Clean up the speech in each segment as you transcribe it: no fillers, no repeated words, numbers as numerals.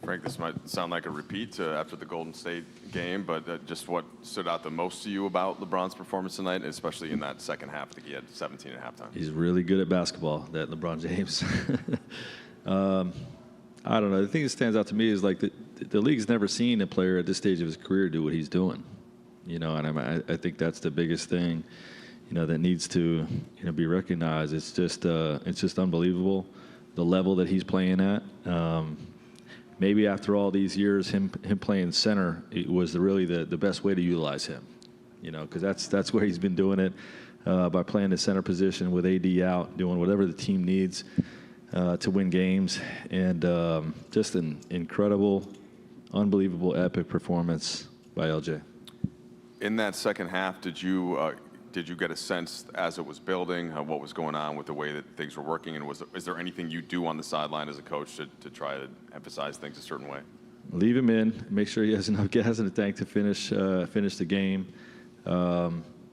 Frank, this might sound like a repeat after the Golden State game, but just what stood out the most to you about LeBron's performance tonight, especially in that second half? I think he had 17 at halftime. He's really good at basketball, that LeBron James. I don't know. The thing that stands out to me is like the league's never seen a player at this stage of his career do what he's doing. And I think that's the biggest thing, that needs to, be recognized. It's just unbelievable, the level that he's playing at. Maybe after all these years, him playing center, it was really the best way to utilize him, because that's where he's been doing it, by playing the center position with AD out, doing whatever the team needs to win games, and just an incredible, unbelievable, epic performance by LJ. In that second half, did you get a sense as it was building what was going on with the way that things were working, and is there anything you do on the sideline as a coach to try to emphasize things a certain way? Leave him in, make sure he has enough gas in the tank to finish the game.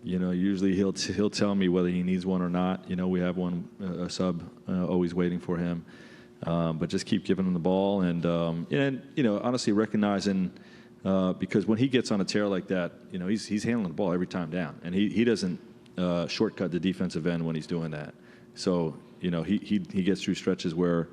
Usually he'll tell me whether he needs one or not. We have a sub always waiting for him, but just keep giving him the ball, and honestly recognizing. Because when he gets on a tear like that, he's handling the ball every time down, and he doesn't shortcut the defensive end when he's doing that. So he gets through stretches where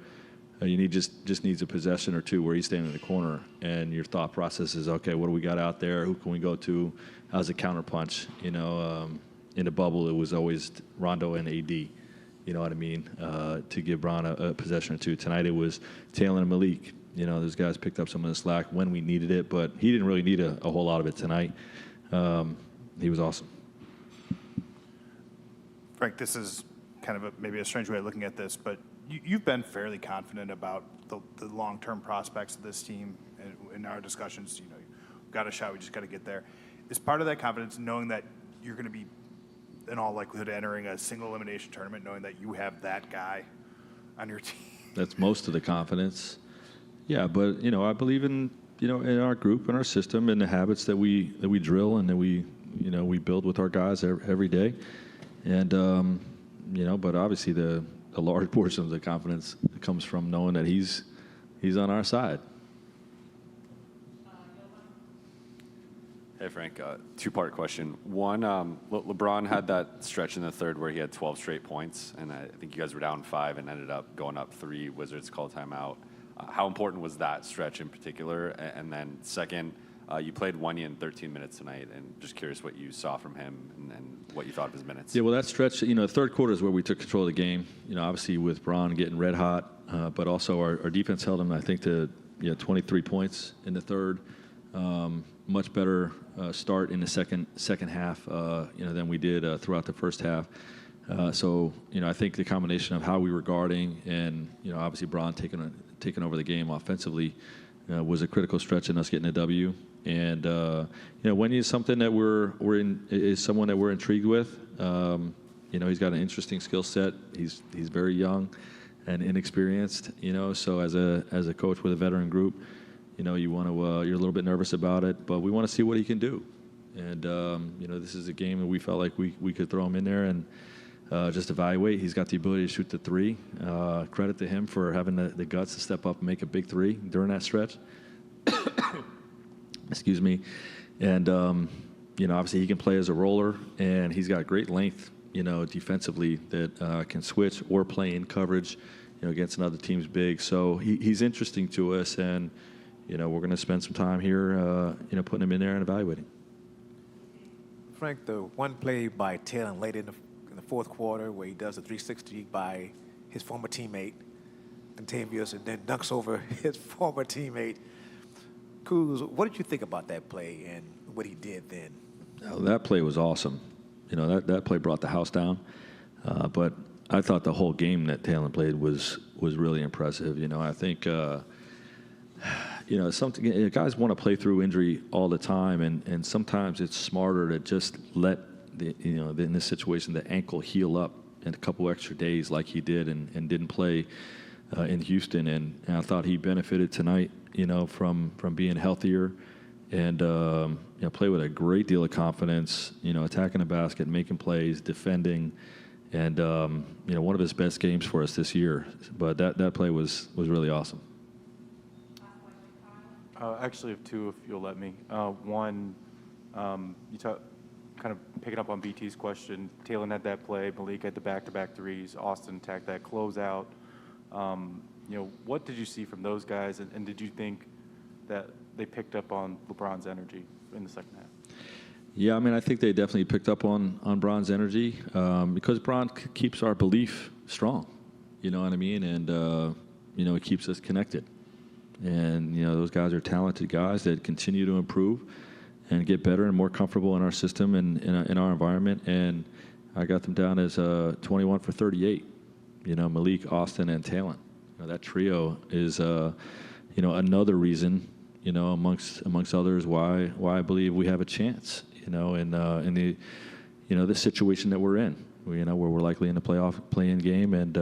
you just needs a possession or two where he's standing in the corner, and your thought process is, okay, what do we got out there? Who can we go to? How's the counter punch? In the bubble, it was always Rondo and AD. You know what I mean? To give Bron a possession or two. Tonight it was Taylor and Malik. Those guys picked up some of the slack when we needed it, but he didn't really need a whole lot of it tonight. He was awesome. Frank, this is kind of maybe a strange way of looking at this, but you've been fairly confident about the long-term prospects of this team. In our discussions, we've got a shot, we just got to get there. Is part of that confidence knowing that you're going to be, in all likelihood, entering a single elimination tournament, knowing that you have that guy on your team? That's most of the confidence. Yeah, but I believe in in our group and our system and the habits that we drill and that we build with our guys every day, and but obviously the large portion of the confidence comes from knowing that he's on our side. Hey Frank, two-part question. One, LeBron had that stretch in the third where he had 12 straight points, and I think you guys were down 5 and ended up going up 3. Wizards called timeout. How important was that stretch in particular? And then second, you played Wanya in 13 minutes tonight, and just curious what you saw from him and what you thought of his minutes. Yeah, well, that stretch, the third quarter is where we took control of the game. Obviously with Bron getting red hot, but also our defense held him, I think, to 23 points in the third. Much better start in the second half, than we did throughout the first half. So I think the combination of how we were guarding and obviously Bron taking over the game offensively was a critical stretch in us getting a W. And Wendy is something that is someone that we're intrigued with. He's got an interesting skill set. He's very young and inexperienced. So as a coach with a veteran group, you want to you're a little bit nervous about it, but we want to see what he can do. And this is a game that we felt like we could throw him in there and just evaluate. He's got the ability to shoot the 3. Credit to him for having the guts to step up and make a big 3 during that stretch. Excuse me. And obviously he can play as a roller, and he's got great length, defensively that can switch or play in coverage, against another team's big. So he's interesting to us, and we're going to spend some time here, putting him in there and evaluating. Frank, the one play by Taylor late in the fourth quarter where he does a 360 by his former teammate, Contavious, and then dunks over his former teammate. Kuz, what did you think about that play and what he did then? Oh, that play was awesome. That play brought the house down. But I thought the whole game that Taylor played was really impressive. I think something guys want to play through injury all the time, and sometimes it's smarter to just let in this situation the ankle heal up in a couple extra days like he did and didn't play in Houston, and I thought he benefited tonight from being healthier and play with a great deal of confidence, attacking the basket, making plays, defending, and one of his best games for us this year. But that play was really awesome. Actually, I have two, if you'll let me. One, you talk, kind of picking up on BT's question. Talon had that play. Malik had the back-to-back threes. Austin attacked that closeout. What did you see from those guys, and did you think that they picked up on LeBron's energy in the second half? Yeah, I mean, I think they definitely picked up on Bron's energy because Bron keeps our belief strong. You know what I mean? And, it keeps us connected. And, those guys are talented guys that continue to improve and get better and more comfortable in our system and in our environment. And I got them down as 21 for 38, Malik, Austin, and Talon. That trio is, another reason, amongst others, why I believe we have a chance, in the, the situation that we're in. Where we're likely in the play-in game, and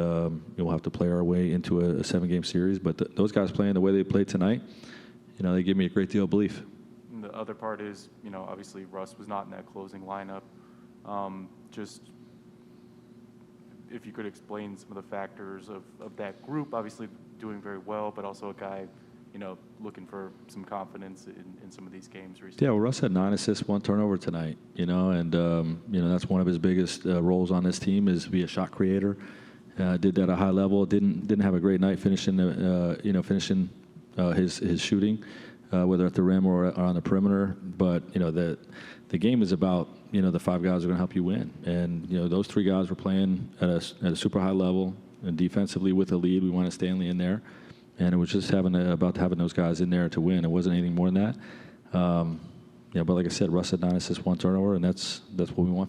we'll have to play our way into a 7-game series. But those guys playing the way they played tonight, they give me a great deal of belief. And the other part is, obviously Russ was not in that closing lineup. Just if you could explain some of the factors of that group, obviously doing very well, but also a guy, looking for some confidence in some of these games recently. Yeah, well, Russ had 9 assists, 1 turnover tonight, and that's one of his biggest roles on this team is to be a shot creator. Did that at a high level. Didn't have a great night finishing his shooting, whether at the rim or on the perimeter. But the game is about the 5 guys who are going to help you win, and those 3 guys were playing at a super high level and defensively with a lead. We wanted Stanley in there. And it was just about having those guys in there to win. It wasn't anything more than that. But like I said, Russ had 9 assists, 1 turnover, and that's what we want.